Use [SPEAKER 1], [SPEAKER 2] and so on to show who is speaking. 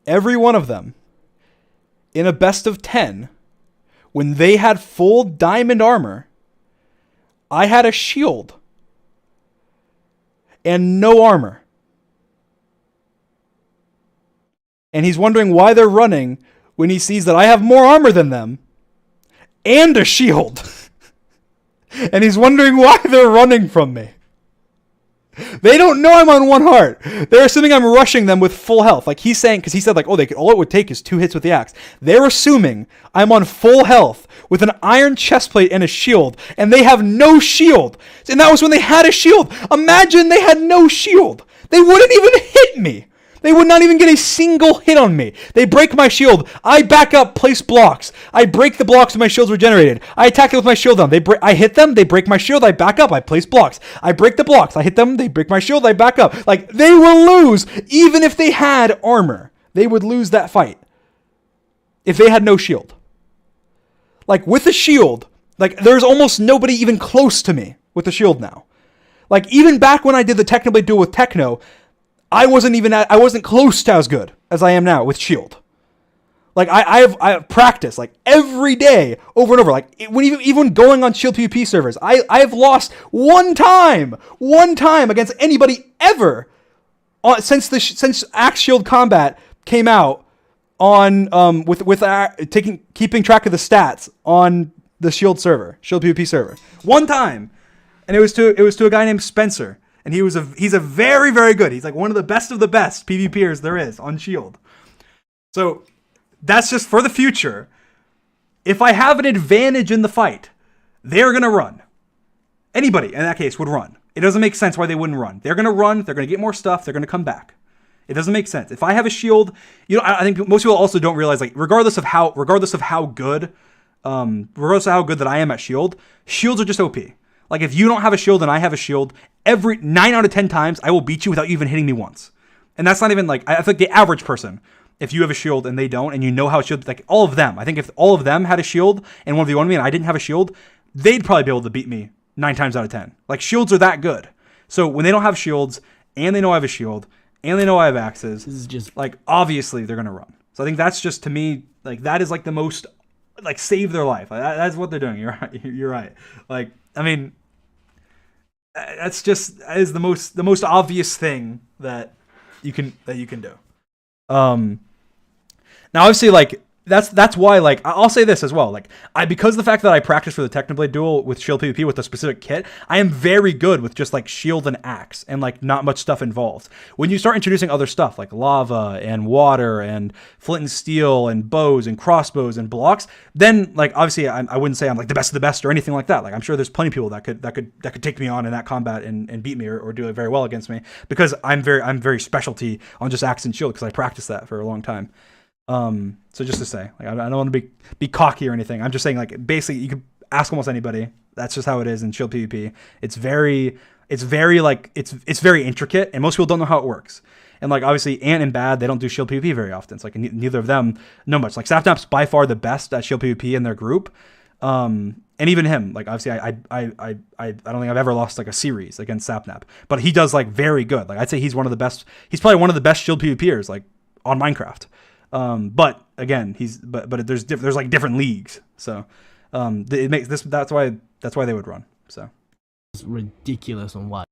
[SPEAKER 1] every one of them, in a best of 10, when they had full diamond armor, I had a shield and no armor. And he's wondering why they're running when he sees that I have more armor than them and a shield. And he's wondering why they're running from me. They don't know I'm on 1 heart. They're assuming I'm rushing them with full health. Like he's saying, because he said like, oh, all it would take is 2 hits with the axe. They're assuming I'm on full health with an iron chestplate and a shield, and they have no shield. And that was when they had a shield. Imagine they had no shield. They wouldn't even hit me. They would not even get a single hit on me. They break my shield. I back up, place blocks. I break the blocks when my shield's regenerated. I attack them with my shield on. I hit them, they break my shield, I back up, I place blocks. I break the blocks, I hit them, they break my shield, I back up. Like, they will lose, even if they had armor. They would lose that fight if they had no shield. Like, with a shield, like, there's almost nobody even close to me with the shield now. Like, even back when I did the Technoblade duel with Techno, I wasn't close to as good as I am now with shield. Like I have practiced like every day over and over. Like even going on shield PvP servers, I have lost one time against anybody ever since Axe Shield Combat came out on keeping track of the stats on the shield PvP server. One time, and it was to a guy named Spencer. And he's a very, very good. He's like one of the best PvPers there is on Shield. So that's just for the future. If I have an advantage in the fight, they're going to run. Anybody in that case would run. It doesn't make sense why they wouldn't run. They're going to run. They're going to get more stuff. They're going to come back. It doesn't make sense. If I have a shield, I think most people also don't realize, like, regardless of how good that I am at shields are just OP. Like, if you don't have a shield and I have a shield, every 9 out of 10 times, I will beat you without you even hitting me once. And that's not even, like, I feel like the average person, if you have a shield and they don't, and you know how a shield, like, all of them, I think if all of them had a shield and 1v1 me and I didn't have a shield, they'd probably be able to beat me 9 times out of 10. Like, shields are that good. So when they don't have shields, and they know I have a shield, and they know I have axes, this is just, like, obviously they're going to run. So I think that's just, to me, like, that is, like, the most, like, save their life. Like, that's what they're doing. You're right. Like, I mean, that is the most obvious thing that you can do. Now obviously, like, that's why, like, I'll say this as well. Like, because of the fact that I practiced for the Technoblade duel with shield PvP with a specific kit, I am very good with just like shield and axe and like not much stuff involved. When you start introducing other stuff like lava and water and flint and steel and bows and crossbows and blocks, then like obviously I wouldn't say I'm like the best of the best or anything like that. Like, I'm sure there's plenty of people that could take me on in that combat and beat me or do it very well against me, because I'm very specialty on just axe and shield because I practiced that for a long time. So just to say, like, I don't want to be cocky or anything. I'm just saying, like, basically you can ask almost anybody. That's just how it is in shield PvP. It's very intricate, and most people don't know how it works. And like, obviously Ant and Bad, they don't do shield PvP very often. It's like neither of them know much. Like, Sapnap's by far the best at shield PvP in their group. And even him, like, obviously I don't think I've ever lost like a series against Sapnap, but he does like very good. Like, I'd say he's he's probably one of the best shield PvPers like on Minecraft. But again, but there's like different leagues. So, it makes this, that's why they would run. So
[SPEAKER 2] it's ridiculous on what